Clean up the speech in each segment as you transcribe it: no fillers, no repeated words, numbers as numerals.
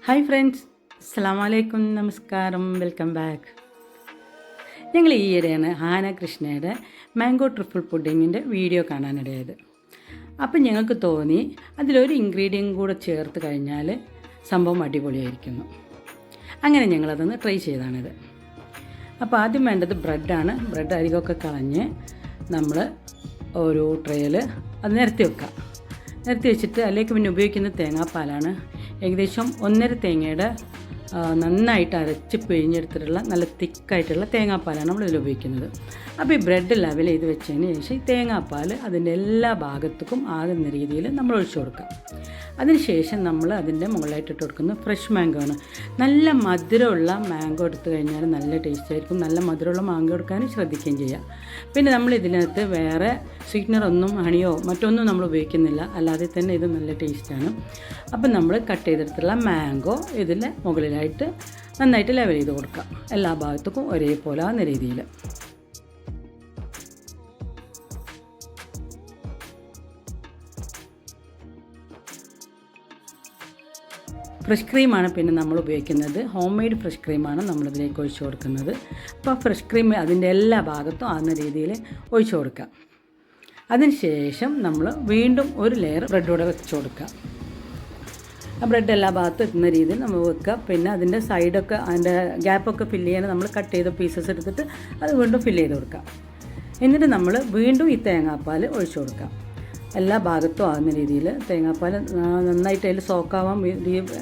Hi friends, അസ്സലാമു അലൈക്കും, നമസ്കാരം, വെൽക്കം ബാക്ക്. ഞങ്ങൾ ഈയിടെയാണ് ഹാന കൃഷ്ണയുടെ മാംഗോ ട്രിപ്പിൾ പുഡിങ്ങിൻ്റെ വീഡിയോ കാണാനിടയായത്. അപ്പം ഞങ്ങൾക്ക് തോന്നി അതിലൊരു ഇൻഗ്രീഡിയൻറ്റ് കൂടെ ചേർത്ത് കഴിഞ്ഞാൽ സംഭവം അടിപൊളിയായിരിക്കുന്നു. അങ്ങനെ ഞങ്ങളതൊന്ന് ട്രൈ ചെയ്താണിത്. അപ്പോൾ ആദ്യം വേണ്ടത് ബ്രെഡാണ്. ബ്രെഡ് അരികൊക്കെ കളഞ്ഞ് നമ്മൾ ഒരു ട്രേയിൽ അത് നിരത്തി വെക്കുക. നിരത്തി വെച്ചിട്ട് അതിലേക്ക് പിന്നെ ഉപയോഗിക്കുന്ന തേങ്ങാപ്പാലാണ്. ഏകദേശം 1.5 തേങ്ങയുടെ നന്നായിട്ട് അരച്ച് പിഴിഞ്ഞെടുത്തിട്ടുള്ള നല്ല തിക്കായിട്ടുള്ള തേങ്ങാപ്പാലാണ് നമ്മളിതിൽ ഉപയോഗിക്കുന്നത്. അപ്പോൾ ഈ ബ്രെഡ് ലെവൽ ചെയ്ത് വെച്ചതിന് ശേഷം ഈ തേങ്ങാപ്പാൽ അതിൻ്റെ എല്ലാ ഭാഗത്തേക്കും ആകുന്ന രീതിയിൽ നമ്മൾ ഒഴിച്ചു കൊടുക്കാം. അതിനുശേഷം നമ്മൾ അതിൻ്റെ മുകളിലായിട്ട് ഇട്ട് കൊടുക്കുന്നത് ഫ്രഷ് മാംഗോ ആണ്. നല്ല മധുരമുള്ള മാംഗോ എടുത്തു കഴിഞ്ഞാൽ നല്ല ടേസ്റ്റ് ആയിരിക്കും. നല്ല മധുരമുള്ള മാംഗോ എടുക്കാനും ശ്രദ്ധിക്കുകയും ചെയ്യാം. പിന്നെ നമ്മൾ ഇതിനകത്ത് വേറെ സ്വീറ്റ്നറൊന്നും ഹണിയോ മറ്റൊന്നും നമ്മൾ ഉപയോഗിക്കുന്നില്ല, അല്ലാതെ തന്നെ ഇത് നല്ല ടേസ്റ്റാണ്. അപ്പം നമ്മൾ കട്ട് ചെയ്തെടുത്തുള്ള മാംഗോ ഇതിൽ മുകളിലായിട്ട് നന്നായിട്ട് ലെവൽ ചെയ്ത് കൊടുക്കാം, എല്ലാ ഭാഗത്തേക്കും ഒരേപോലെ ആകുന്ന രീതിയിൽ. ഫ്രഷ് ക്രീമാണ് പിന്നെ നമ്മൾ ഉപയോഗിക്കുന്നത്. ഹോം മെയ്ഡ് ഫ്രഷ് ക്രീമാണ് നമ്മളിതിലേക്ക് ഒഴിച്ചു കൊടുക്കുന്നത്. അപ്പോൾ ഫ്രഷ് ക്രീം അതിൻ്റെ എല്ലാ ഭാഗത്തും ആകുന്ന രീതിയിൽ ഒഴിച്ചു കൊടുക്കാം. അതിനുശേഷം നമ്മൾ വീണ്ടും ഒരു ലെയർ ബ്രെഡൂടെ വെച്ച് കൊടുക്കാം. ആ ബ്രെഡ് എല്ലാ ഭാഗത്തും എത്തുന്ന രീതിയിൽ നമ്മൾ വെക്കുക. പിന്നെ അതിൻ്റെ സൈഡൊക്കെ അതിൻ്റെ ഗ്യാപ്പൊക്കെ ഫില്ല് ചെയ്യാൻ നമ്മൾ കട്ട് ചെയ്ത പീസസ് എടുത്തിട്ട് അത് വീണ്ടും ഫില്ല് ചെയ്ത് കൊടുക്കാം. എന്നിട്ട് നമ്മൾ വീണ്ടും ഈ തേങ്ങാപ്പാൽ ഒഴിച്ചു കൊടുക്കാം. എല്ലാ ഭാഗത്തും ആകുന്ന രീതിയിൽ തേങ്ങാപ്പാൽ നന്നായിട്ട് അതിൽ സോക്കാവാൻ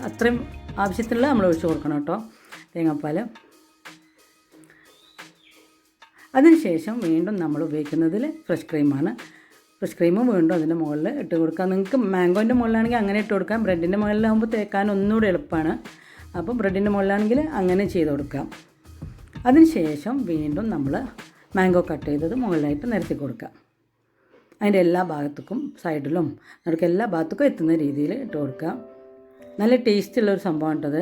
അത്രയും ആവശ്യത്തിനുള്ള നമ്മൾ ഒഴിച്ചു കൊടുക്കണം കേട്ടോ തേങ്ങാപ്പാൽ. അതിനുശേഷം വീണ്ടും നമ്മൾ ഉപയോഗിക്കുന്നതിൽ ഫ്രഷ് ക്രീമാണ്. ഫ്രഷ് ക്രീമും വീണ്ടും അതിൻ്റെ മുകളിൽ ഇട്ട് കൊടുക്കാം. നിങ്ങൾക്ക് മാംഗോൻ്റെ മുകളിലാണെങ്കിൽ അങ്ങനെ ഇട്ട് കൊടുക്കാം. ബ്രെഡിൻ്റെ മുകളിലാകുമ്പോൾ തേക്കാൻ ഒന്നുകൂടെ എളുപ്പമാണ്. അപ്പോൾ ബ്രെഡിൻ്റെ മുകളിലാണെങ്കിൽ അങ്ങനെ ചെയ്ത് കൊടുക്കാം. അതിനുശേഷം വീണ്ടും നമ്മൾ മാംഗോ കട്ട് ചെയ്തത് മുകളിലായിട്ട് നിരത്തി കൊടുക്കാം. അതിൻ്റെ എല്ലാ ഭാഗത്തേക്കും സൈഡിലും നമുക്ക് എല്ലാ ഭാഗത്തേക്കും എത്തുന്ന രീതിയിൽ ഇട്ട് കൊടുക്കാം. നല്ല ടേസ്റ്റുള്ളൊരു സംഭവം കേട്ടത്.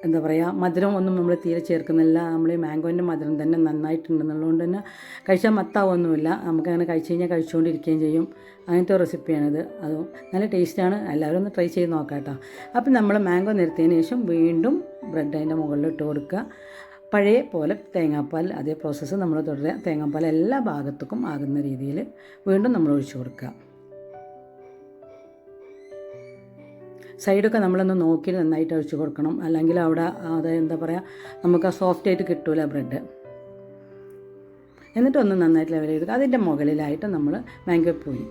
എന്താ പറയുക, മധുരം ഒന്നും നമ്മൾ തീരെ ചേർക്കുന്നില്ല. നമ്മൾ ഈ മാംഗോൻ്റെ മധുരം തന്നെ നന്നായിട്ടുണ്ടെന്നുള്ളതുകൊണ്ട് തന്നെ കഴിച്ചാൽ മത്താവൊന്നുമില്ല. നമുക്കങ്ങനെ കഴിച്ച് കഴിഞ്ഞാൽ കഴിച്ചുകൊണ്ടിരിക്കുകയും ചെയ്യും. അങ്ങനത്തെ റെസിപ്പിയാണിത്. അതും നല്ല ടേസ്റ്റാണ്. എല്ലാവരും ഒന്ന് ട്രൈ ചെയ്ത് നോക്കാം കേട്ടോ. അപ്പം നമ്മൾ മാംഗോ നിരത്തിയതിന് ശേഷം വീണ്ടും ബ്രെഡ് അതിൻ്റെ മുകളിൽ ഇട്ട് കൊടുക്കുക. പഴയ പോലെ തേങ്ങാപ്പാൽ അതേ പ്രോസസ്സ് നമ്മൾ തുടരുക. തേങ്ങാപ്പാൽ എല്ലാ ഭാഗത്തേക്കും ആകുന്ന രീതിയിൽ വീണ്ടും നമ്മൾ ഒഴിച്ചു കൊടുക്കുക. സൈഡൊക്കെ നമ്മളൊന്ന് നോക്കി നന്നായിട്ട് ഒഴിച്ച് കൊടുക്കണം, അല്ലെങ്കിൽ അവിടെ അത് എന്താ പറയുക നമുക്ക് ആ സോഫ്റ്റായിട്ട് കിട്ടൂല ബ്രെഡ്. എന്നിട്ടൊന്ന് നന്നായിട്ട് ലെവൽ ചെയ്ത് അതിൻ്റെ മുകളിലായിട്ട് നമ്മൾ മാംഗോ പൂരി,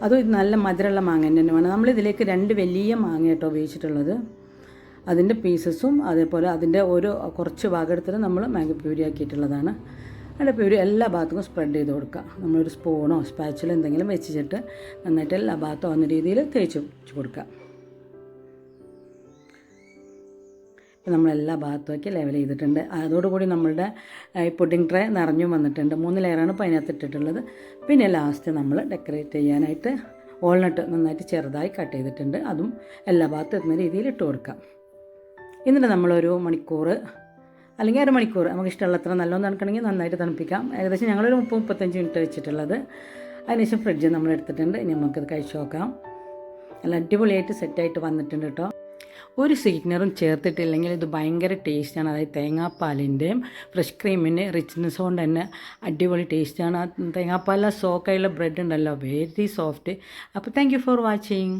അതും നല്ല മധുരമുള്ള മാങ്ങ തന്നെ വേണം. നമ്മളിതിലേക്ക് 2 വലിയ മാങ്ങ കേട്ടോ ഉപയോഗിച്ചിട്ടുള്ളത്. അതിൻ്റെ പീസസും അതേപോലെ അതിൻ്റെ ഒരു കുറച്ച് ഭാഗം എടുത്തിട്ട് നമ്മൾ മാംഗോ പ്യൂരി ആക്കിയിട്ടുള്ളതാണ്. അതിൻ്റെ പ്യൂരി എല്ലാ ഭാഗത്തും സ്പ്രെഡ് ചെയ്ത് കൊടുക്കുക. നമ്മളൊരു സ്പൂണോ സ്പാച്ചിലോ എന്തെങ്കിലും വെച്ചിട്ട് നന്നായിട്ട് എല്ലാ ഭാഗത്തും ആവുന്ന രീതിയിൽ തേച്ച് കൊടുക്കുക. ഇപ്പം നമ്മളെല്ലാ ഭാഗത്തുമൊക്കെ ലെവൽ ചെയ്തിട്ടുണ്ട്. അതോടുകൂടി നമ്മളുടെ ഈ പുഡിംഗ് ട്രേ നിറഞ്ഞു വന്നിട്ടുണ്ട്. 3 ലെയറാണ് ഇപ്പോൾ അതിനകത്ത് ഇട്ടിട്ടുള്ളത്. പിന്നെ ലാസ്റ്റ് നമ്മൾ ഡെക്കറേറ്റ് ചെയ്യാനായിട്ട് വാൾനട്ട് നന്നായിട്ട് ചെറുതായി കട്ട് ചെയ്തിട്ടുണ്ട്. അതും എല്ലാ ഭാഗത്തും എത്തുന്ന രീതിയിൽ ഇട്ട് കൊടുക്കാം. എന്നിട്ട് നമ്മളൊരു മണിക്കൂർ അല്ലെങ്കിൽ അരമണിക്കൂർ നമുക്ക് ഇഷ്ടമുള്ളത്ര നല്ലോണം തണുക്കണമെങ്കിൽ നന്നായിട്ട് തണുപ്പിക്കാം. ഏകദേശം ഞങ്ങളൊരു 30-35 മിനിറ്റ് വെച്ചിട്ടുള്ളത്. അതിനുശേഷം ഫ്രിഡ്ജ് നമ്മൾ എടുത്തിട്ടുണ്ട്. ഇനി നമുക്കത് കഴിച്ച് നോക്കാം. നല്ല അടിപൊളിയായിട്ട് സെറ്റായിട്ട് വന്നിട്ടുണ്ട് കേട്ടോ. ഒരു സ്വീറ്റ്നറും ചേർത്തിട്ടില്ലെങ്കിൽ ഇത് ഭയങ്കര ടേസ്റ്റാണ്. അതായത് തേങ്ങാപ്പാലിൻ്റെയും ഫ്രഷ് ക്രീമിൻ്റെ റിച്ച്നെസ് കൊണ്ട് തന്നെ അടിപൊളി ടേസ്റ്റാണ്. ആ തേങ്ങാപ്പാലിലെ സോക്കായുള്ള ബ്രെഡ് ഉണ്ടല്ലോ, വെരി സോഫ്റ്റ്. അപ്പോൾ താങ്ക് യു ഫോർ വാച്ചിങ്.